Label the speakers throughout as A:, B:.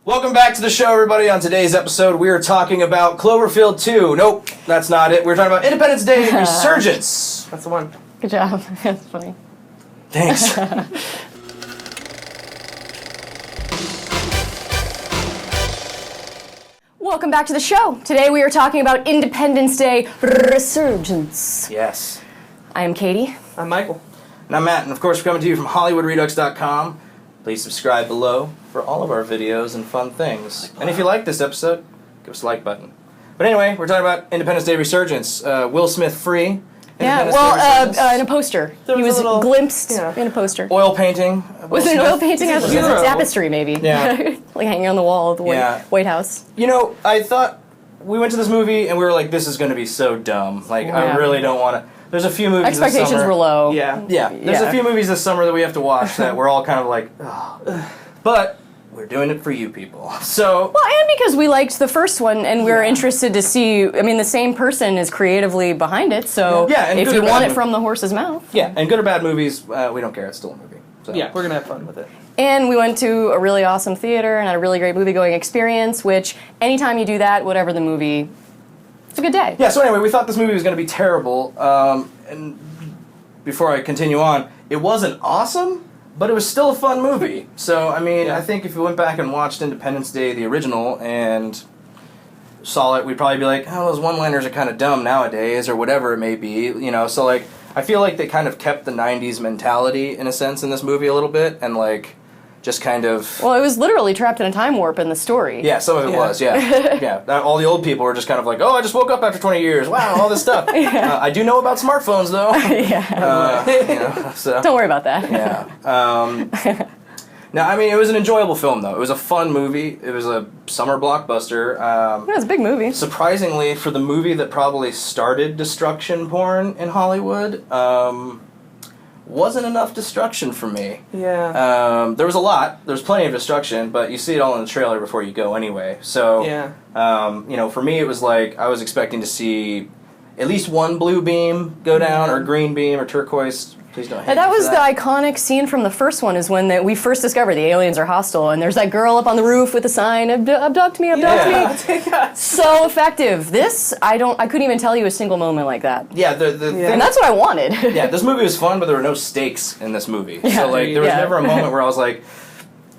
A: Welcome back to the show, everybody. On today's episode, we are talking about Cloverfield 2. Nope, that's not it. We're talking about Independence Day Resurgence.
B: That's the one.
C: Good job. That's funny.
A: Thanks.
C: Welcome back to the show. Today we are talking about Independence Day Resurgence.
A: Yes.
C: I am Katie.
B: I'm Michael.
A: And I'm Matt, and of course we're coming to you from HollywoodRedux.com. Please subscribe below for all of our videos and fun things. And if you like this episode, give us a like button. But anyway, we're talking about Independence Day Resurgence. Will Smith free.
C: Yeah, well, in a poster. He was glimpsed in a poster.
A: Oil painting.
C: Was it an oil painting? It was a tapestry, maybe.
A: Yeah.
C: Like hanging on the wall of the White House.
A: You know, I thought we went to this movie and we were like, this is going to be so dumb. Like, I really don't want to. There's a few movies
C: Expectations
A: this summer.
C: were low.
A: Yeah. There's a few movies this summer that we have to watch that we're all kind of like, oh. But we're doing it for you people. So.
C: Well, and because we liked the first one and we were interested to see, I mean, the same person is creatively behind it, so
A: and
C: if you want it from the horse's mouth.
A: Yeah, and good or bad movies, we don't care. It's still a movie. So.
B: Yeah, we're going to have fun with it.
C: And we went to a really awesome theater and had a really great movie-going experience, which anytime you do that, whatever the movie, it's a good day.
A: Yeah, so anyway, we thought this movie was going to be terrible, and before I continue on, it wasn't awesome, but it was still a fun movie. So, I mean, I think if we went back and watched Independence Day, the original, and saw it, we'd probably be like, oh, those one-liners are kind of dumb nowadays, or whatever it may be, you know, so, like, I feel like they kind of kept the 90s mentality, in a sense, in this movie a little bit, and, like, just kind of...
C: Well, it was literally trapped in a time warp in the story.
A: Yeah, some of it was, yeah. All the old people were just kind of like, oh, I just woke up after 20 years. Wow, all this stuff. I do know about smartphones, though. So.
C: Don't worry about that.
A: Yeah. No, I mean, it was an enjoyable film, though. It was a fun movie. It was a summer blockbuster.
C: It was a big movie.
A: Surprisingly, for the movie that probably started destruction porn in Hollywood, wasn't enough destruction for me.
B: Yeah.
A: There was a lot. There was plenty of destruction, but you see it all in the trailer before you go anyway. So, you know, for me it was like I was expecting to see at least one blue beam go down, or green beam, or turquoise. Please don't hate
C: That
A: me for
C: was the iconic scene from the first one, is when we first discovered the aliens are hostile, and there's that girl up on the roof with a sign, abduct me, abduct me. So effective. This, I couldn't even tell you a single moment like that.
A: Yeah, the thing,
C: and that's what I wanted.
A: Yeah, this movie was fun, but there were no stakes in this movie. So, like, there was never a moment where I was like,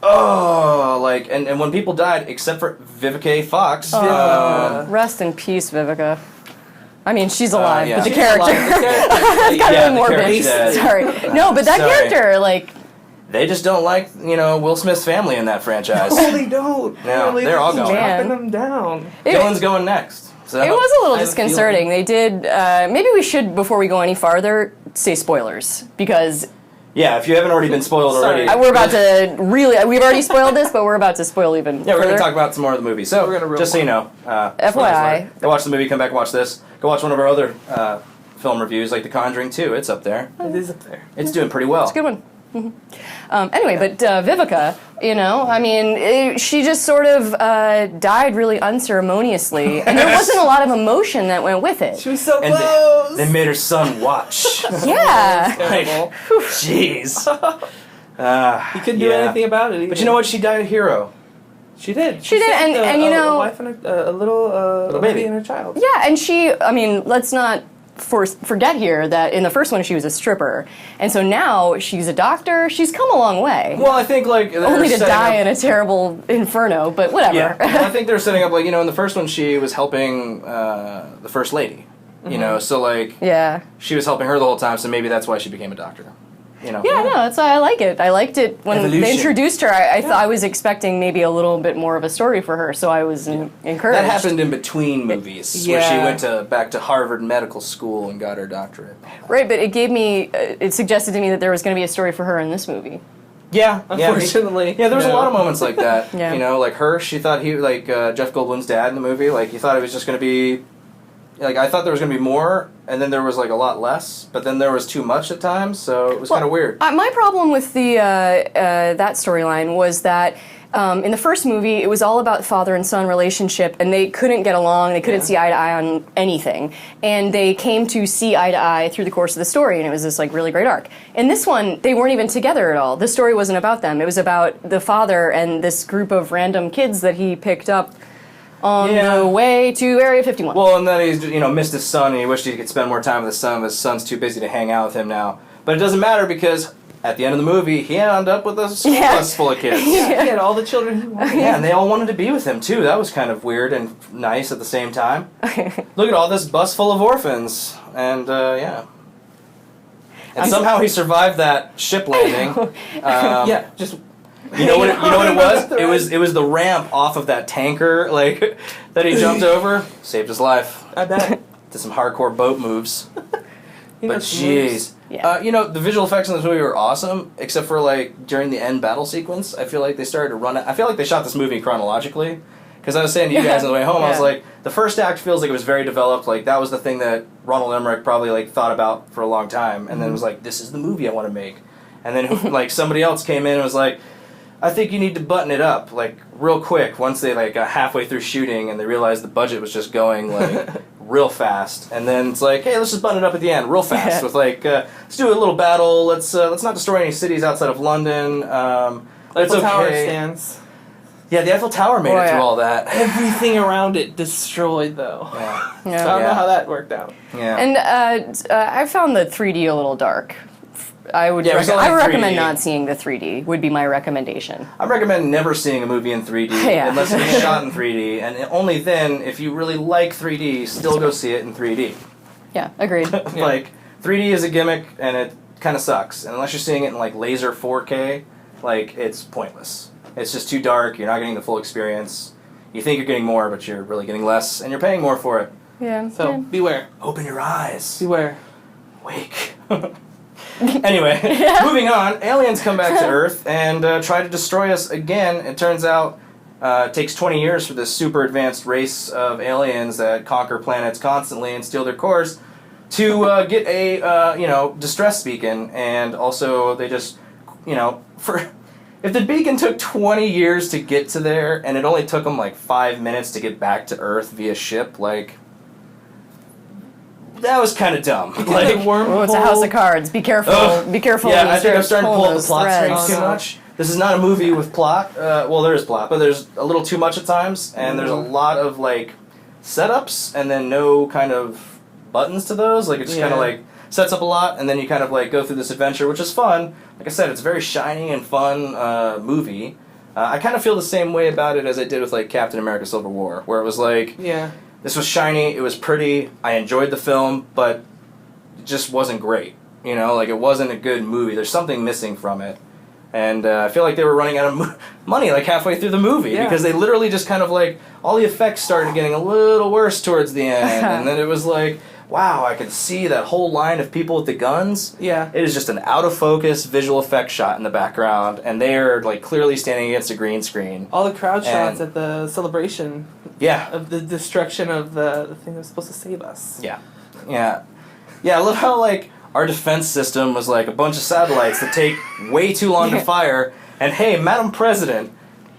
A: oh, like, and when people died, except for Vivica A. Fox.
C: Rest in peace, Vivica. I mean, she's alive, but the
B: She's
C: character.
B: alive. The character.
C: It's kind of morbid.
A: dead.
C: Sorry. No, but that character, like...
A: They just don't like, you know, Will Smith's family in that franchise.
B: No, they don't.
A: No, they're all going.
B: Dropping them down.
A: Dylan's going next. So.
C: It was a little disconcerting. They did... maybe we should, before we go any farther, say spoilers, because...
A: Yeah, if you haven't already been spoiled already.
C: We're about to really... We've already spoiled this, but we're about to spoil even
A: Yeah, we're going
C: further.
A: to talk about some more of the movie. So, just so you know.
C: FYI.
A: Go watch the movie, come back and watch this. Go watch one of our other film reviews, like The Conjuring 2. It's up there.
B: It is up there.
A: It's doing pretty well.
C: It's a good one. Anyway, but Vivica, you know, I mean, she just sort of died really unceremoniously, and there wasn't a lot of emotion that went with it.
B: She was so
A: And
B: close.
A: they made her son watch.
C: Yeah.
B: Terrible.
A: Jeez.
B: He couldn't do anything about it either.
A: But you know what? She died a hero.
B: She did.
C: She did,
B: saved
C: and you know...
B: a wife and a little
A: baby
B: and a child.
C: Yeah, and she, I mean, let's not forget here that in the first one she was a stripper, and so now she's a doctor. She's come a long way.
A: Well, I think, like...
C: Only to die in a terrible inferno, but whatever.
A: Yeah, well, I think they're setting up, like, you know, in the first one she was helping the First Lady. You know, so, like...
C: Yeah.
A: She was helping her the whole time, so maybe that's why she became a doctor. You know.
C: Yeah, no, that's why I like it. I liked it when
A: Evolution.
C: they introduced her. I thought I was expecting maybe a little bit more of a story for her, so I was encouraged.
A: That happened in between movies, where she went back to Harvard Medical School and got her doctorate.
C: Right, but it gave me, it suggested to me that there was going to be a story for her in this movie.
A: Yeah,
B: unfortunately.
A: Yeah, there was a lot of moments like that.
C: Yeah.
A: You know, like her, she thought he, like Jeff Goldblum's dad in the movie, like he thought it was just going to be, like I thought there was going to be more, and then there was like a lot less, but then there was too much at times, so it was kind of weird.
C: My problem with the that storyline was that in the first movie, it was all about father and son relationship, and they couldn't get along. They couldn't see eye to eye on anything, and they came to see eye to eye through the course of the story, and it was this like really great arc. In this one, they weren't even together at all. The story wasn't about them. It was about the father and this group of random kids that he picked up on the way to Area 51.
A: Well, and then he's missed his son, and he wished he could spend more time with his son. But his son's too busy to hang out with him now. But it doesn't matter because at the end of the movie, he ended up with a school bus full of kids.
B: He had all the children he wanted.
A: Yeah, and they all wanted to be with him too. That was kind of weird and nice at the same time. Look at all this bus full of orphans, and and somehow he survived that ship landing.
B: Just.
A: You know what it was? It was the ramp off of that tanker, like that he jumped over. Saved his life.
B: I bet.
A: Did some hardcore boat moves. But jeez.
C: Yeah.
A: The visual effects in this movie were awesome, except for like during the end battle sequence. I feel like they started to run it. I feel like they shot this movie chronologically. Because I was saying to you guys on the way home, I was like, the first act feels like it was very developed. Like that was the thing that Ronald Emmerich probably like thought about for a long time, and then was like, this is the movie I want to make. And then like somebody else came in and was like, I think you need to button it up, like, real quick once they, like, got halfway through shooting and they realized the budget was just going, like, real fast. And then it's like, hey, let's just button it up at the end real fast with, like, let's do a little battle. Let's not destroy any cities outside of London.
B: Eiffel Tower stands.
A: Yeah, the Eiffel Tower made it through all that.
B: Everything around it destroyed, though.
A: Yeah.
B: So I don't know how that worked out.
A: Yeah.
C: And I found the 3D a little dark. I would recommend not seeing the 3D, would be my recommendation.
A: I recommend never seeing a movie in 3D unless it's shot in 3D, and only then, if you really like 3D, still go see it in 3D.
C: Yeah, agreed.
A: Like, 3D is a gimmick, and it kind of sucks. And unless you're seeing it in, like, laser 4K, like, it's pointless. It's just too dark, you're not getting the full experience. You think you're getting more, but you're really getting less, and you're paying more for it.
C: Yeah.
B: So, beware.
A: Open your eyes.
B: Beware.
A: Wake. Anyway, moving on. Aliens come back to Earth and try to destroy us again. It turns out it takes 20 years for this super advanced race of aliens that conquer planets constantly and steal their cores to get a distress beacon. And also they just if the beacon took 20 years to get to there and it only took them like 5 minutes to get back to Earth via ship, like, that was kind of dumb. Like,
C: it's a house of cards. Be careful. Be careful.
A: Yeah, I think I'm starting to pull up the plot strings too much. This is not a movie with plot. Well, there is plot, but there's a little too much at times, and there's a lot of like setups, and then no kind of buttons to those. Like, it just kind of like sets up a lot, and then you kind of like go through this adventure, which is fun. Like I said, it's a very shiny and fun movie. I kind of feel the same way about it as I did with like Captain America: Civil War, where it was like, this was shiny, it was pretty, I enjoyed the film, but it just wasn't great. Like, it wasn't a good movie. There's something missing from it. And I feel like they were running out of money like halfway through the movie because they literally just kind of like, all the effects started getting a little worse towards the end. And then it was like, wow, I could see that whole line of people with the guns.
B: Yeah.
A: It is just an out-of-focus visual effect shot in the background, and they are like clearly standing against a green screen.
B: All the crowd shots at the celebration of the destruction of the thing that was supposed to save us.
A: Yeah. I love how like our defense system was like a bunch of satellites that take way too long to fire, and hey, Madam President,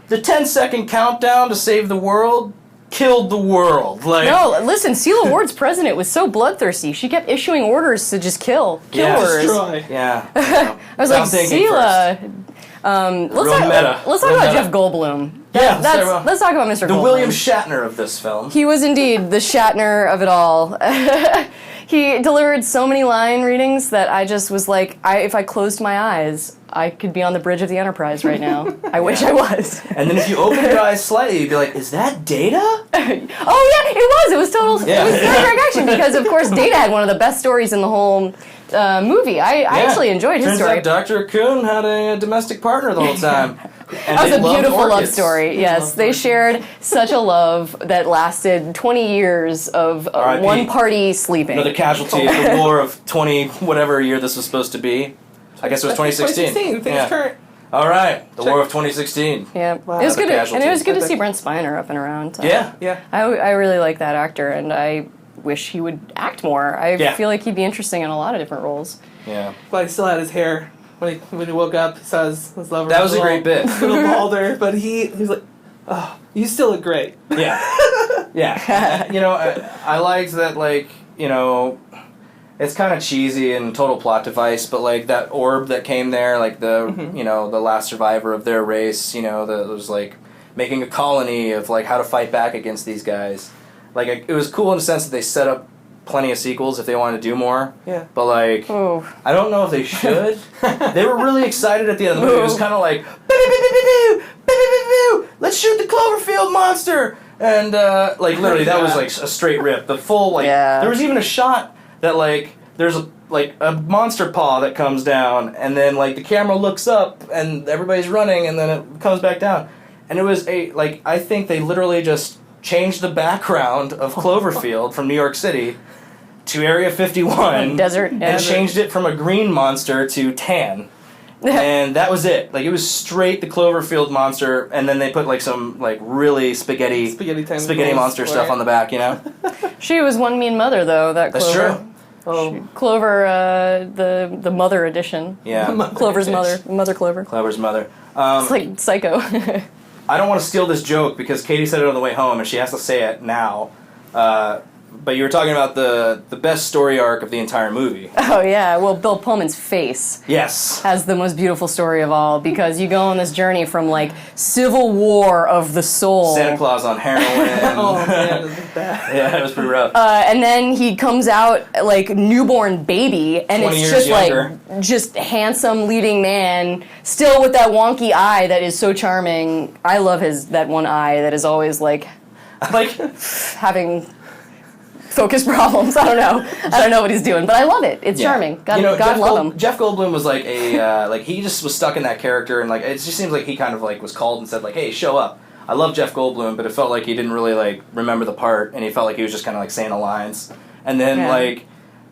A: the 10-second countdown to save the world killed the world. Like,
C: no, listen, Celia Ward's president was so bloodthirsty. She kept issuing orders to just kill her.
B: Destroy.
A: Yeah.
C: I was like, Celia. Let's talk about Jeff Goldblum. Let's talk about Mr. Goldblum.
A: The William Shatner of this film.
C: He was indeed the Shatner of it all. He delivered so many line readings that I just was like, if I closed my eyes, I could be on the bridge of the Enterprise right now. I wish I was.
A: And then if you open your eyes slightly, you'd be like, is that Data?
C: Oh yeah, it was. It was total. It was Star Trek action because, of course, Data had one of the best stories in the whole movie. I actually enjoyed his story.
A: Turns out Dr. Kuhn had a domestic partner the whole time.
C: That was a beautiful love story. Yes, they shared such a love that lasted 20 years of one party sleeping.
A: Another casualty of the war of 20 whatever year this was supposed to be. I guess it was 2016.
B: 2016. Things current.
A: All right, the war of 2016.
C: Yeah,
B: wow.
C: It was good, and it was good to see Brent Spiner up and around.
A: Yeah.
C: I really like that actor, and I wish he would act more. I feel like he'd be interesting in a lot of different roles.
A: Yeah.
B: But he still had his hair when he woke up, he saw his lover.
A: That was a great bit.
B: Little balder, but he was like, "Oh, you still look great."
A: Yeah. Yeah. You know, I liked that, like, you know, it's kind of cheesy and total plot device, but, like, that orb that came there, like, you know, the last survivor of their race, you know, that was, like, making a colony of, like, how to fight back against these guys. Like, it was cool in the sense that they set up plenty of sequels if they wanted to do more.
B: Yeah.
A: But, like, I don't know if they should. They were really excited at the end of the movie. It was kind of like, let's shoot the Cloverfield monster! And, like, literally, that was, like, a straight rip. The full, like, there was even a shot that, like, there's, a monster paw that comes down, and then, like, the camera looks up, and everybody's running, and then it comes back down. And it was I think they literally just changed the background of Cloverfield from New York City to Area 51.
C: Desert.
A: And changed it from a green monster to tan. And that was it. Like, it was straight the Cloverfield monster, and then they put, like, some, like, really spaghetti monster stuff on the back, you know?
C: She was one mean mother, though, that Clover.
A: That's true.
B: Oh.
C: Clover, the mother edition.
A: Yeah.
C: Clover's mother. Mother Clover.
A: Clover's mother.
C: It's like Psycho.
A: I don't want to steal this joke because Katie said it on the way home, and she has to say it now. But you were talking about the best story arc of the entire movie.
C: Oh, yeah. Well, Bill Pullman's face has the most beautiful story of all, because you go on this journey from, like, Civil War of the soul.
A: Santa Claus on heroin.
B: Oh, man, isn't that?
A: Yeah, it was pretty rough.
C: And then he comes out, like, newborn baby, and it's just,
A: younger.
C: like, just handsome leading man, still with that wonky eye that is so charming. I love that one eye that is always, like having focus problems. I don't know what he's doing, but I love it. It's charming. God, love him.
A: Jeff Goldblum was like he just was stuck in that character, and, like, it just seems like he kind of, like, was called and said, like, hey, show up. I love Jeff Goldblum, but it felt like he didn't really, like, remember the part, and he felt like he was just kind of, like, saying the lines. And then, like,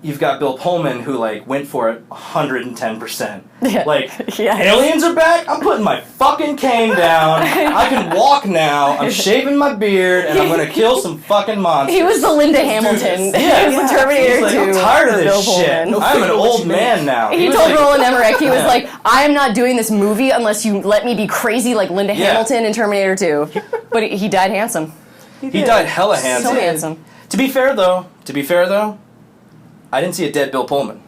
A: you've got Bill Pullman, who, like, went for it 110%. Like, aliens are back? I'm putting my fucking cane down. I can walk now. I'm shaving my beard, and I'm gonna kill some fucking monsters.
C: He was the Linda Hamilton. He was the Terminator 2.
A: I'm tired of this
C: Bill
A: shit.
C: Pullman.
A: I'm an old man now.
C: He told Roland Emmerich, he was like, I am not doing this movie unless you let me be crazy like Linda Hamilton in Terminator 2. But he died handsome.
A: He died hella handsome.
C: So handsome.
A: To be fair, though, I didn't see a dead Bill Pullman.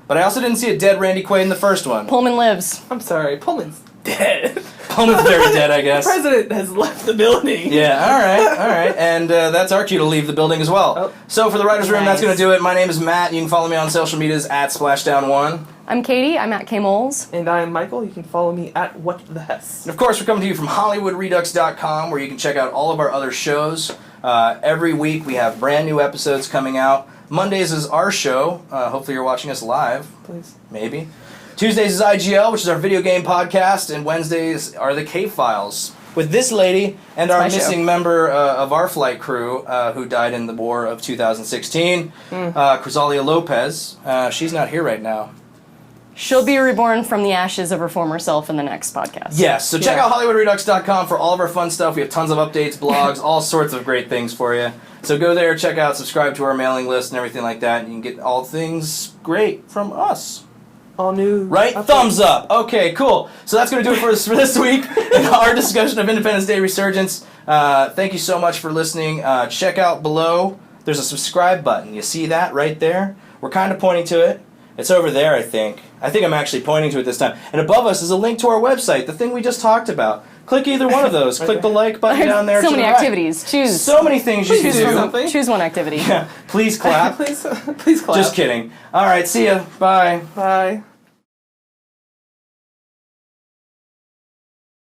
A: But I also didn't see a dead Randy Quaid in the first one.
C: Pullman lives.
B: I'm sorry, Pullman's dead.
A: Pullman's very dead, I guess.
B: The president has left the building.
A: Yeah, all right. And that's our cue to leave the building as well.
B: Oh.
A: So for the Writers' Room, that's going to do it. My name is Matt. You can follow me on social medias at Splashdown1.
C: I'm Katie. I'm at K-Moles.
B: And I'm Michael. You can follow me at What the Hess.
A: And of course, we're coming to you from HollywoodRedux.com, where you can check out all of our other shows. Every week we have brand new episodes coming out. Mondays is our show. Hopefully you're watching us live.
B: Please.
A: Maybe. Tuesdays is IGL, which is our video game podcast, and Wednesdays are the Cave Files. With this lady and our missing member of our flight crew who died in the war of 2016, Crisalia Lopez. She's not here right now.
C: She'll be reborn from the ashes of her former self in the next podcast.
A: Yes, so check out HollywoodRedux.com for all of our fun stuff. We have tons of updates, blogs, all sorts of great things for you. So go there, check out, subscribe to our mailing list and everything like that, and you can get all things great from us.
B: All new.
A: Right? Updates. Thumbs up. Okay, cool. So that's going to do it for us for this week in our discussion of Independence Day Resurgence. Thank you so much for listening. Check out below. There's a subscribe button. You see that right there? We're kind of pointing to it. It's over there, I think. I think I'm actually pointing to it this time. And above us is a link to our website, the thing we just talked about. Click either one of those. Click the like button down there.
C: So many activities. Choose.
A: So many things you can do.
C: Choose one activity.
A: Yeah. Please clap.
B: Please clap.
A: Just kidding. All right, see ya. Bye.
B: Bye.